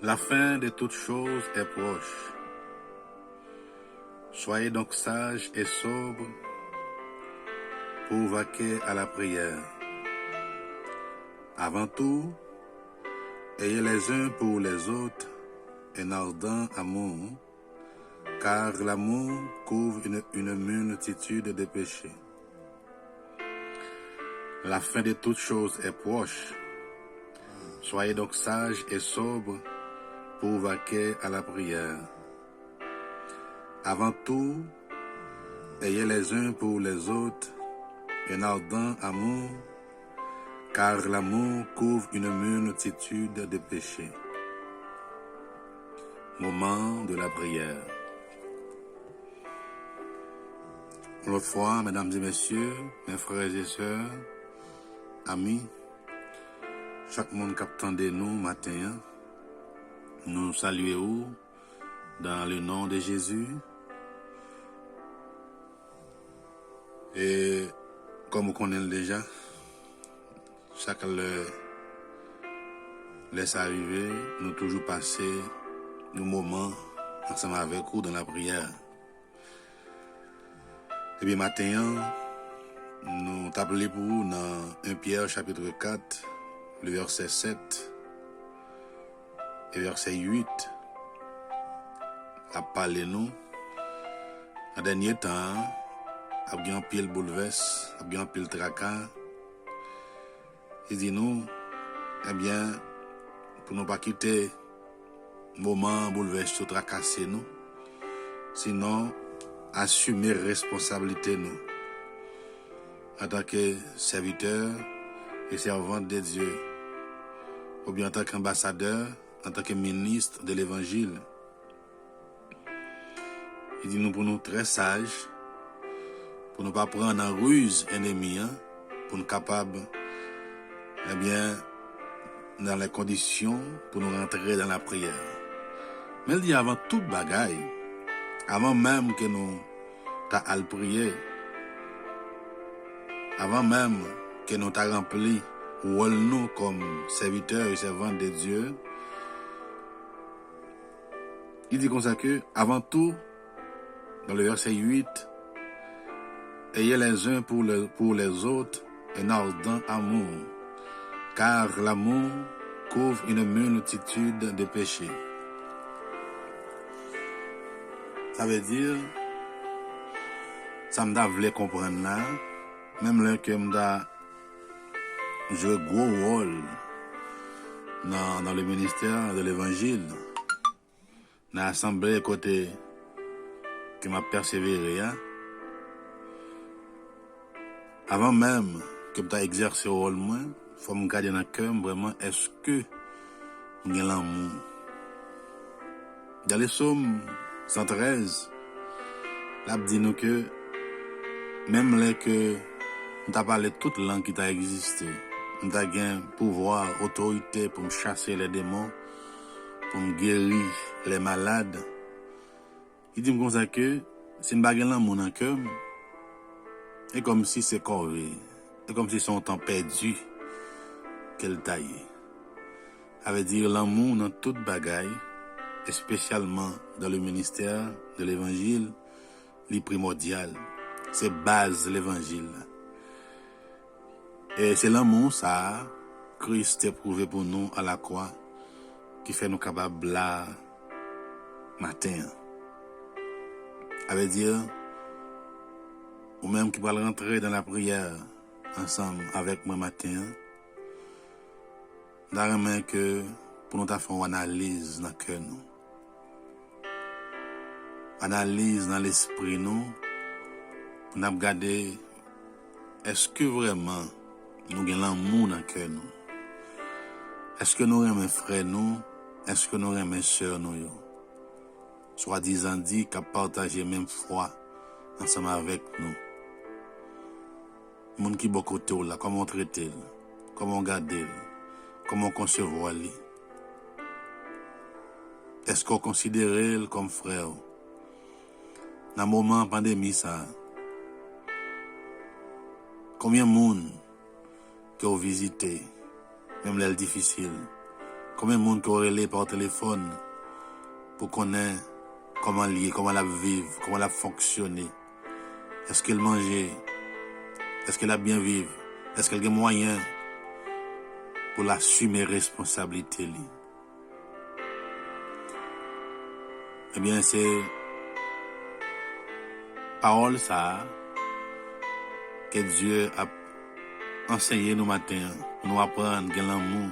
La fin de toutes choses est proche. Soyez donc sages et sobres pour vaquer à la prière. Avant tout, ayez les uns pour les autres un ardent amour, car l'amour couvre une multitude de péchés. La fin de toutes choses est proche. Soyez donc sages et sobres pour vaquer à la prière. Avant tout, ayez les uns pour les autres un ardent amour, car l'amour couvre une multitude de péchés. Moment de la prière. L'autre fois, mesdames et messieurs, mes frères et sœurs, amis, chaque monde qui attendait nous matin, nous saluons dans le nom de Jésus. Et comme on connaît déjà, chaque le laisse arriver, nous toujours passer nos moments ensemble avec vous dans la prière. Et bien matin, nous t'appelons pour vous dans 1 Pierre chapitre 4, le verset 7 et verset 8, à parler nous. En dernier temps, il y a un pile bouleverse, il y a un pile tracas. Il dit nous, eh bien, pour ne pas quitter le moment bouleverse, tracasser nous, sinon, assumer responsabilité nous, en tant que serviteur et servante de Dieu, ou bien en tant qu'ambassadeur, en tant que ministre de l'Évangile. Il dit nous pour nous très sages, pour ne pas prendre en ruse ennemi, pour nous capables, eh bien, dans les conditions pour nous rentrer dans la prière. Mais il dit avant toute bagaille, avant même que nous t'as prier, avant même que nous t'as rempli rôle nous comme serviteurs et servantes de Dieu, il dit comme ça que avant tout, dans le verset 8, ayez les uns pour les autres un ardent amour, car l'amour couvre une multitude de péchés. Ça veut dire, ça me voulait comprendre là, même là que m'da joué gros rôle dans le ministère de l'Évangile, dans l'assemblée côté que m'a persévéré, avant même que m'ta exercé le rôle moi, faut me garder dans le cœur vraiment est-ce que j'ai l'amour. Dans les psaumes 113, là dit nous que même là que nous t'a parlé de toute langue qui t'a existé, nous t'a gain pouvoir, autorité pour me chasser les démons, pour me guérir les malades. Il dit comme ça que si nous pas gain l'amour dans le cœur, c'est comme si c'est corvé, c'est comme si son temps perdu qu'elle taille. Ça veut dire l'amour dans toute bagaille, et spécialement dans le ministère de l'Évangile, est primordial. C'est base de l'Évangile. Et c'est l'amour, ça, Christ éprouvé pour nous à la croix, qui fait nous capables là, matin. Ça veut dire, ou même qui va rentrer dans la prière ensemble avec moi matin, dans que pour nous faire une analyse dans le cœur nous. Analyse dans l'esprit nous, pour nous regarder, est-ce que vraiment nous avons l'amour dans le cœur nous? Est-ce que nous aimons frères nous? Est-ce que nous aimons sœurs nous? Soit disant dit qu'à partager même foi ensemble avec nous. Les gens qui sont côté là, comment traiter, comment garder, comment concevoir lui. Est-ce qu'on considère comme frère? Dans le moment de pandémie, ça, combien de monde qui ont visité, même les difficiles, Combien de monde qui aurait par téléphone pour connaître comment lier, comment la vivre, comment la fonctionner. Est-ce qu'elle mangeait? Est-ce qu'elle a bien vivre? Est-ce qu'elle a des moyens pour l'assumer responsabilité? Eh bien, c'est parole ça que Dieu a enseigné nous matin, pour nous apprendre que l'amour,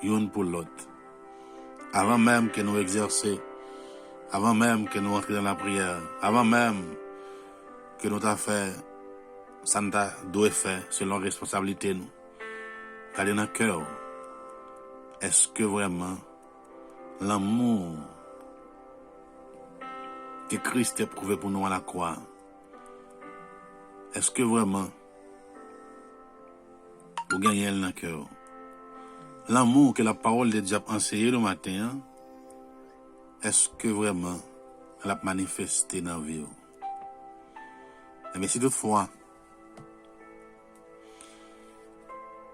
l'une pour l'autre. Avant même que nous exercer, avant même que nous entrions dans la prière, avant même que nous avons fait, ça nous doit faire selon responsabilité nous. Regardez dans le cœur, est-ce que vraiment l'amour que Christ a prouvé pour nous à la croix, est-ce que vraiment vous gagnez dans le cœur? L'amour que la parole de Dieu a enseigné le matin, est-ce que vraiment elle a manifesté dans la vie? Mais si toutefois,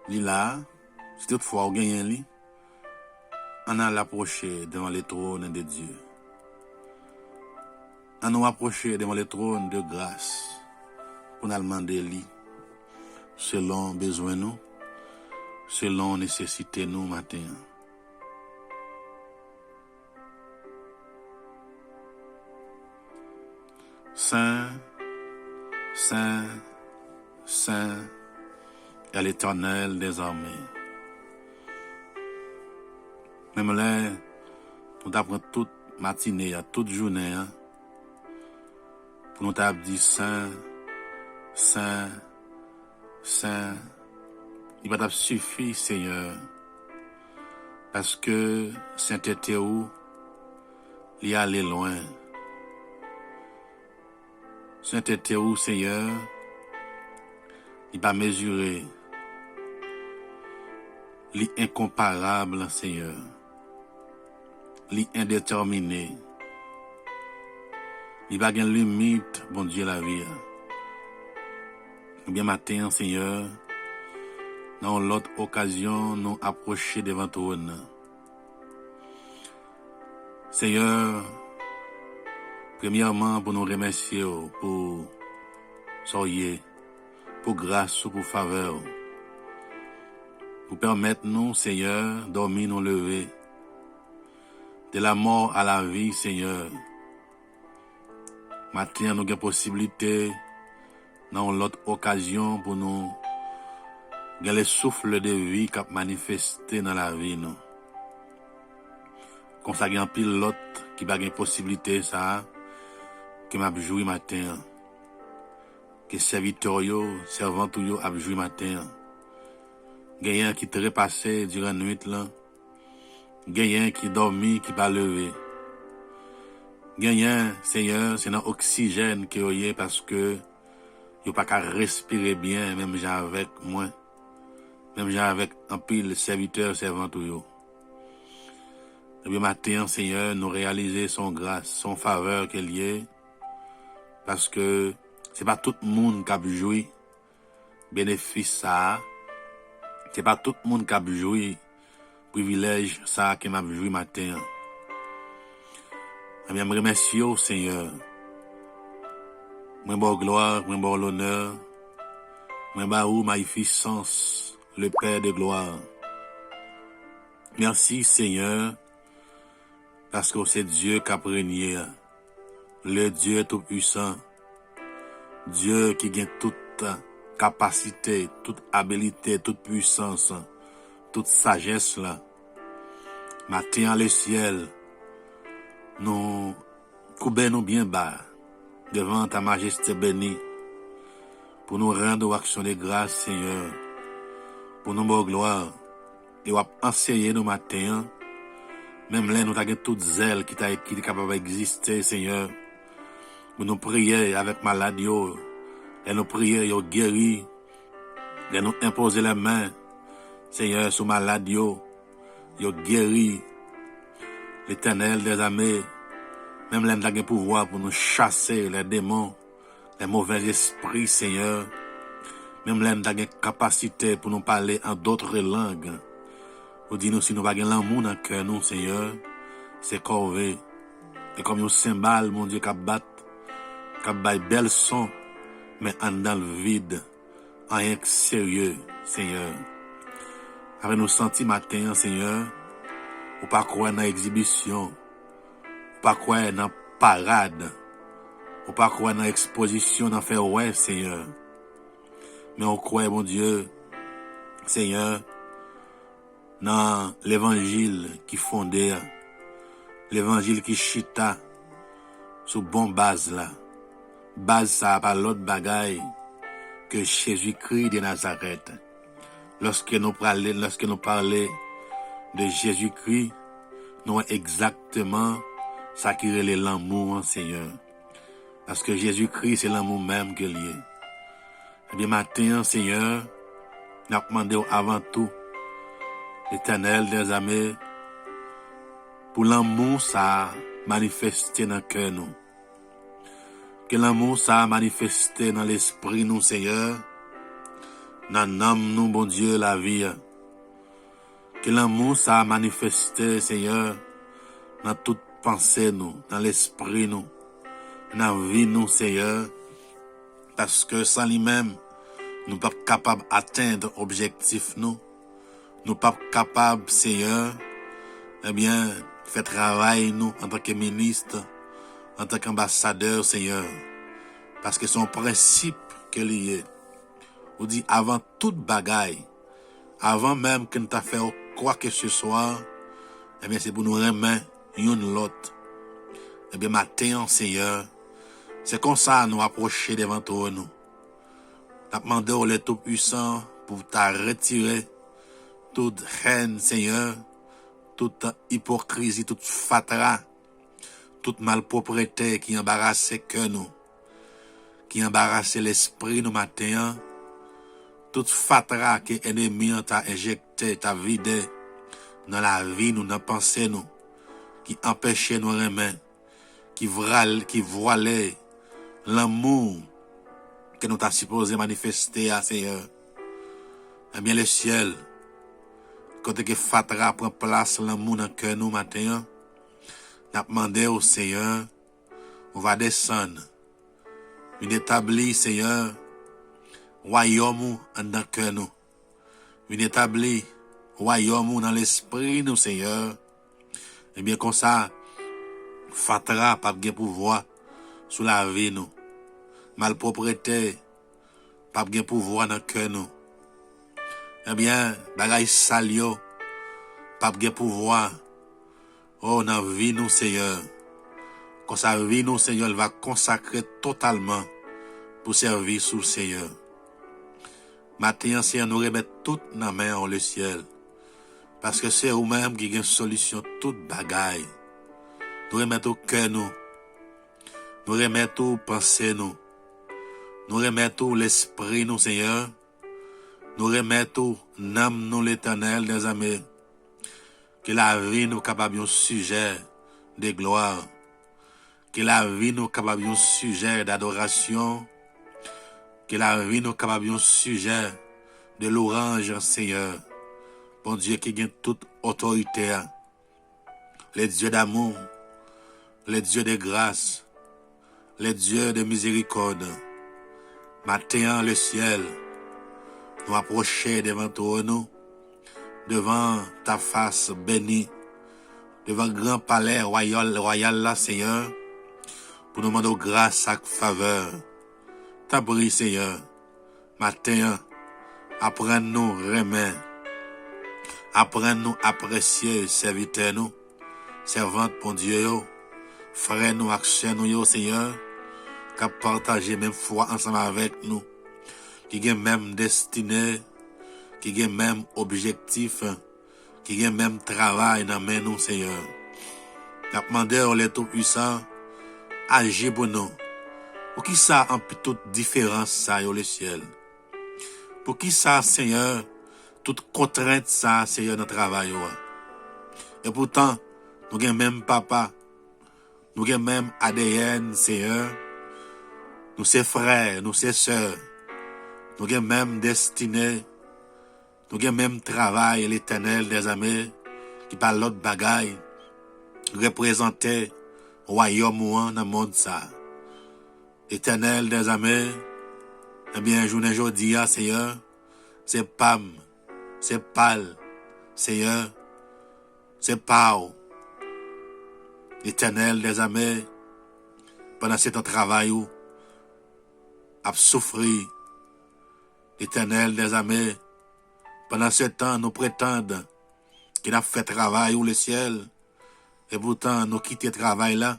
si toutefois vous gagnez, on a l'approcher devant le trône de Dieu. On nous approcher devant le trône de grâce pour nous demander lui, selon besoin nous, selon nécessité nous matin. Saint, Saint, Saint est l'Éternel des armées. Même là, nous apprenons toute matinée, toute journée, pour nous dire Saint, Saint, Saint. Il va suffire, Seigneur, parce que sainteté où il y a allé loin. Sainteté où, Seigneur, il va mesurer. Il est incomparable, Seigneur. Il est indéterminé. Il va gagner limite, bon Dieu, la vie. Bien matin, Seigneur, dans l'autre occasion, nous approcher devant toi. Seigneur, premièrement, pour nous remercier pour soyez, pour grâce, pour faveur, pour permettre nous, Seigneur, dormir, nous lever, de la mort à la vie, Seigneur. Maintenant, nous avons possibilité, dans l'autre occasion, pour nous gagner le souffle de vie qui a manifesté dans la vie, nous. Comme ça, il y a un pilote qui a une possibilité, ça, que m'a joué matin. Que serviteur yo, servant yo a joué matin. Gagnant qui te repassé durant la nuit là. Gagnant qui dormi, qui pas levé. Gagnant, Seigneur, c'est dans oxygène que yo y parce que yo pas qu'à respirer bien, même avec moi. Même avec un pile serviteur, servant yo. Et bien matin, Seigneur, nous réaliser son grâce, son faveur qu'il y est. Parce que c'est pas tout le monde qui a joué bénéfice ça. C'est pas tout le monde qui a joué privilège ça qui m'a joué matin. Je me remercie au Seigneur. Moi bon gloire, moi bon l'honneur. Moi baou magnificence, le Père de gloire. Merci Seigneur parce que c'est Dieu qui a régné. Le Dieu tout-puissant, Dieu qui a toute capacité, toute habilité, toute puissance, toute sagesse là. Matin le ciel, nous coubons bien bas devant ta majesté bénie pour nous rendre action de grâce, Seigneur, pour nous bonne gloire et enseigner nos matins, même là nous avons toute zèle qui est capable d'exister, Seigneur. Pour nous prier avec maladie, et nous prier, nous guérir, et nous imposer les mains, Seigneur, sur maladie, nous guérir, l'Éternel des armées, même là nous avons pouvoir pour nous chasser les démons, les mauvais esprits, Seigneur, même là nous avons capacité pour nous parler en d'autres langues, Ou dit nous si nous pas l'amour dans le cœur nous, Seigneur, c'est corvé. Et comme un cymbale, mon Dieu, qui bat, qui bat bel son, mais en dans le vide, en rien que sérieux, Seigneur. Avec nous sentis matin, Seigneur, ou pas croire dans l'exhibition, ou pas croire dans parade, ou pas croire dans exposition, dans faire ouais, Seigneur. Mais on croit, mon Dieu, Seigneur, dans l'évangile qui fondait, l'évangile qui chita, sous bon base là. Base ça pas l'autre bagaille que Jésus-Christ de Nazareth. Lorsque nous parlons de Jésus-Christ, nous avons exactement ça qui est l'amour, Seigneur. Parce que Jésus-Christ, c'est l'amour même que lié. Eh bien, matin, Seigneur, nous avons demandé avant tout, l'Éternel des armées, pour l'amour, ça manifesté dans le cœur, nous. Que l'amour, ça manifesté dans l'esprit, nous, Seigneur, dans l'âme, nous, bon Dieu, la vie. Que l'amour, ça manifesté, Seigneur, dans toute pensée, nous, dans l'esprit, nous, dans la vie, nous, Seigneur, parce que sans lui-même, nous ne sommes pas capables d'atteindre l'objectif, nous. Nous ne sommes pas capables, Seigneur, eh bien, faire travail, nous, en tant que ministre, en tant qu'ambassadeur, Seigneur. Parce que son principe que lié, on dit avant toute bagaille, avant même que nous t'as fait quoi que ce soit, eh bien, c'est pour nous remettre une l'autre. Eh bien, matin, Seigneur, c'est comme ça nous approcher devant toi, nous. T'as demandé au Tout-Puissant pour t'a retirer toute haine, Seigneur, toute hypocrisie, toute fatra, toute malpropreté qui embarrassait que nous, qui embarrassait l'esprit nous matin, toute fatra que l'ennemi t'a injecté, t'a vidé dans la vie nous, dans la pensée nous, qui empêchait nous remettre, qui voilait l'amour que nous t'a supposé manifester à Seigneur. Eh bien, le ciel, côté que fatra prend place l'amour dans le cœur nous matin, n'a demandé au Seigneur, on va descendre, on établit, Seigneur, royaume dans le cœur nous, on établit royaume dans l'esprit nous, Seigneur. Eh bien, comme ça, fatra pas de pouvoir sur la vie nous, malpropreté pas de pouvoir dans le cœur nous. Eh bien, bagay salio pas de pouvoir. Oh, dans la vie nous, Seigneur. Quand sa vie nous, Seigneur, elle va consacrer totalement pour servir sous le Seigneur. Maintenant, Seigneur, nous remettons tout dans la main en le ciel. Parce que c'est vous-même qui avez une solution toute bagaille. Nous remettons au cœur nous. Nous remettons pensée nous. Nous remettons l'esprit nous, Seigneur. Nous remettons l'âme nous, l'Éternel des armées. Que la vie nous capable un sujet de gloire. Que la vie nous capable un sujet d'adoration. Que la vie nous capable un sujet de louange, Seigneur. Bon Dieu qui gagne toute autorité. Les dieux d'amour, les dieux de grâce, les dieux de miséricorde. Matin, le ciel, nous approcher devant toi, nous, devant ta face bénie, devant le grand palais royal là, Seigneur, pour nous demander grâce et faveur. T'abri, Seigneur, matin, apprends-nous remettre, apprends-nous apprécier serviteur nous, servante pour Dieu, frère nous, action nous, Seigneur, qui partager même foi ensemble avec nous, qui a même destinée, qui a même objectif, qui a même travail dans main nous, Seigneur. Nous demandons les Tout-Puissants, agir pour nous. Pour qui ça en toute différence ça yo le ciel? Pour qui ça, Seigneur, toute contrainte ça, Seigneur, dans le travail. Et pourtant, nous avons même papa, nous avons même ADN, Seigneur, nous sommes frères, nous sommes sœurs, nous avons même destinée, Nous avons même travail, l'Éternel des armées, qui par l'autre bagaille, représentait royaume ou dans le monde ça. L'Éternel des armées, eh bien, journée aujourd'hui, Seigneur, c'est Pam, c'est Pal, Seigneur, c'est Pau. L'Éternel des armées, pendant ce temps travail, a souffert. L'Éternel des armées, pendant ce temps, nous prétendons qu'il a fait travail ou le ciel, et pourtant, nous quittons le travail là,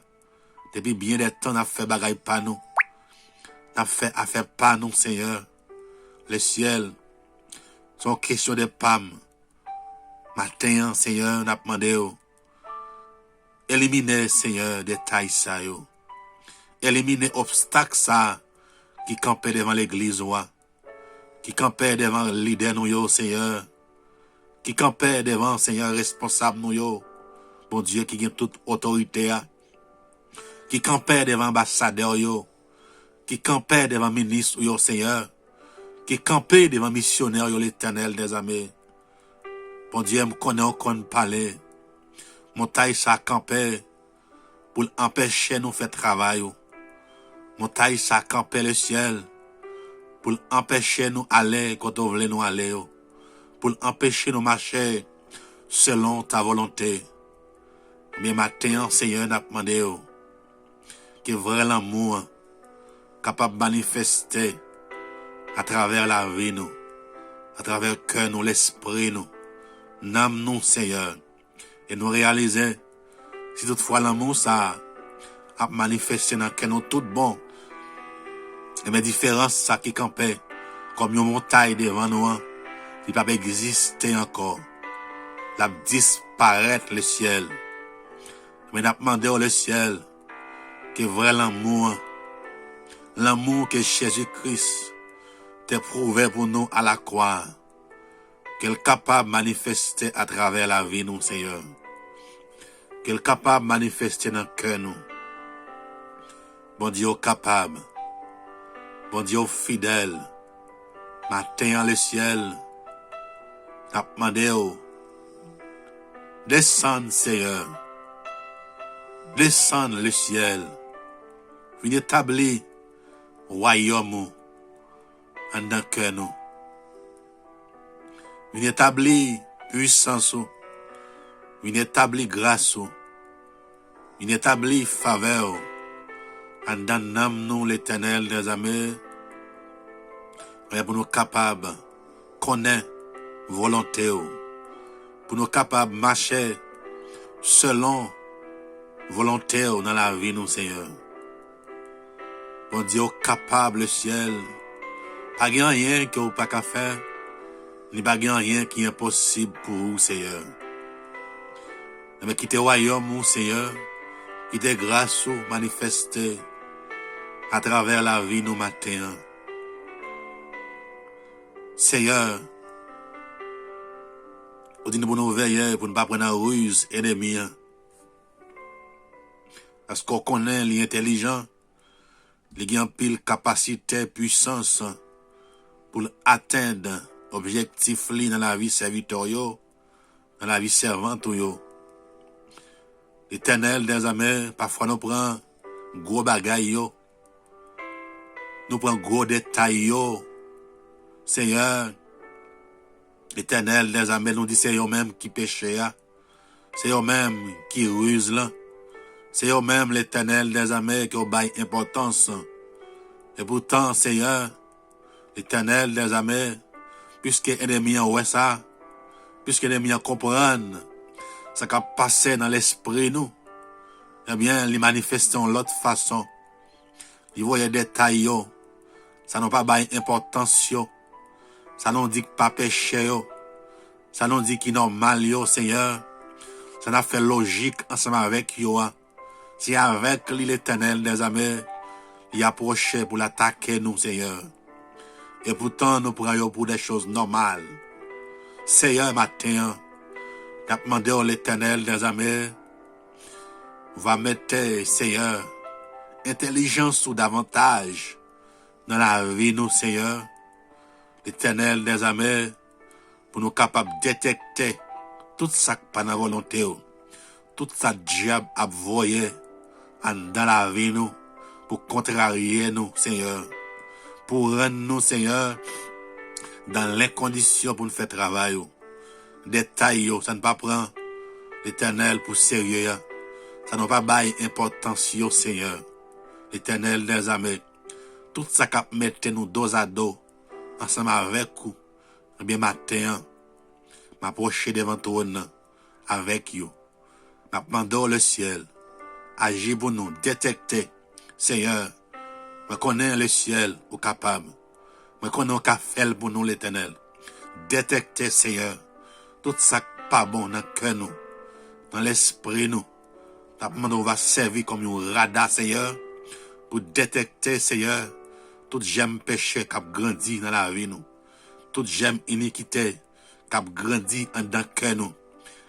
depuis bien des temps, nous avons fait bagaille pas nous. Nous avons fait affaire pas nous, Seigneur. Le ciel, sont question de PAM. Matin, Seigneur, nous avons demandé, éliminer, Seigneur, détails ça, yo. Éliminer obstacles ça, qui campait devant l'église, qui campait devant le leader, nous, yo, Seigneur. Qui campait devant, Seigneur, responsable, nous, yo. Bon Dieu, qui a toute autorité, qui campait devant ambassadeur, yo. Qui campait devant ministre, yo, Seigneur. Qui campait devant missionnaire, yo, l'Éternel des armées. Bon Dieu, me connaît, on connaît parler. Montagne, ça campait pour empêcher nous faire travail, yo. Montagne, ça campait le ciel pour empêcher nous aller quand on voulait nous aller, yo. Pour empêcher nous marcher selon ta volonté. Mais matin, Seigneur, n'a demandé que vrai l'amour capable de manifester à travers la vie, nous, à travers le cœur, nous, l'esprit, nous, n'âme, nous, Seigneur, et nous réaliser si toutefois l'amour, ça a manifesté dans le cœur, nous, tout bon, et mes différences, ça qui campait, comme une montagne devant nous, il ne peut pas exister encore. La disparaître le ciel. Mais n'a demandé au ciel que vrai l'amour que Jésus-Christ t'a prouvé pour nous à la croix, qu'elle est capable de manifester à travers la vie, nous, Seigneur. Qu'elle est capable de manifester dans le cœur, nous. Bon Dieu capable. Bon Dieu fidèle. Matin dans le ciel. N'a demandé descendre, Seigneur. Descendre le ciel. Viens établir royaume en dans le cœur, nous. Viens établir puissance. Viens établir grâce. Viens établir faveur. En dans nous, l'Éternel des armées. Pour nous capables de connaître volonté. Pour nous capables de marcher selon volonté dans la vie, nous, Seigneur. Bon Dieu, capable, le ciel. Pas rien que vous pas qu'à faire. Ni pas rien qui est impossible pour vous, Seigneur. Mais quittez le royaume, Seigneur. Quittez grâce manifestée à travers la vie, nous, matin. Seigneur, vous dites pour nous veiller, pour ne pas prendre la ruse ennemi. Parce qu'on connaît l'intelligent, il a pile capacité, puissance pour atteindre l'objectif dans la vie serviteur, dans la vie servante. L'Éternel des armées, parfois nous prenons gros bagaille, nous prenons gros détails. Seigneur, l'Éternel des armées nous dit c'est eux-mêmes qui péchent, c'est eux-mêmes qui rusent là. C'est eux-mêmes l'Éternel des armées qui ont bail importance. Et pourtant, Seigneur, l'Éternel des armées, puisque l'ennemi en ouais ça, puisque l'ennemi en comprendre, ça qui a passé dans l'esprit nous, eh bien, les manifestons de l'autre façon. Ils voient les détails, ça n'a pas bail importance, ça nous dit pas péché, ça nous dit qu'il est normal, Seigneur, ça n'a fait logique ensemble avec yo. Si avec lui, l'Éternel des armées, il approchait pour l'attaquer nous, Seigneur. Et pourtant, nous prenons pour des choses normales. Seigneur, matin, j'ai demandé à l'Éternel des armées, va mettre, Seigneur, intelligence ou davantage dans la vie, nous, Seigneur. L'Éternel des armées, pour nous capables de détecter tout ça qui pas dans la volonté, tout ça diable a voyé dans la vie nous, pour contrarier nous, Seigneur, pour rendre nous, Seigneur, dans les conditions pour nous faire travail. Détail, ça ne pas prendre l'Éternel pour sérieux. Ça ne pas bailler importance, Seigneur. L'Éternel des armées. Tout ça qui mette nous dos à dos, ensemble avec vous. Eh bien, matin, m'approcher devant toi avec vous. M'apprendre le ciel. Agir pour nous, détecter. Seigneur, je connais le ciel au capable. Je connais au café pour nous, l'Éternel. Détecter, Seigneur, tout ça pas bon dans le cœur nous, dans l'esprit nous. On va servir comme un radar, Seigneur, pour détecter, Seigneur, tout j'aime péché qui a grandi dans la vie nous. Tout j'aime iniquité qui a grandi dans le cœur nous,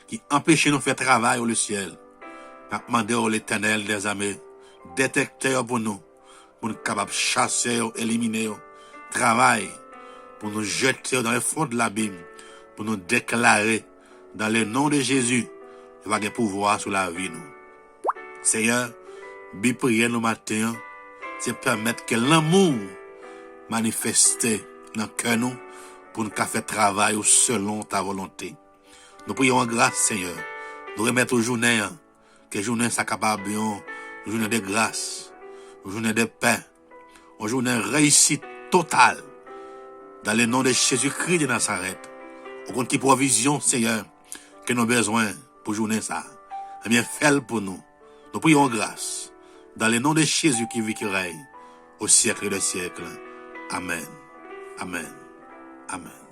qui empêche nous de faire travail au ciel. Je demande à l'Éternel des armées, détecter pour nous capables de chasser, éliminer, travail, pour nous jeter dans le fond de l'abîme, pour nous déclarer dans le nom de Jésus, il va avoir pouvoir sur la vie nous. Seigneur, bi prier nous matin, c'est permettre que l'amour manifeste dans le cœur nous, pour nous faire travail selon ta volonté. Nous prions en grâce, Seigneur. Nous remettons aux journées, que journée soit capable, une journée de grâce, une journée de paix, une journée réussite totale, dans le nom de Jésus-Christ de Nazareth. Au compte qui provision, Seigneur, que nous avons besoin pour journée ça. Eh bien, fais-le pour nous. Nous prions en grâce, dans le nom de Jésus qui vit, qui règne, au siècle des siècles. Amen. Amen. Amen.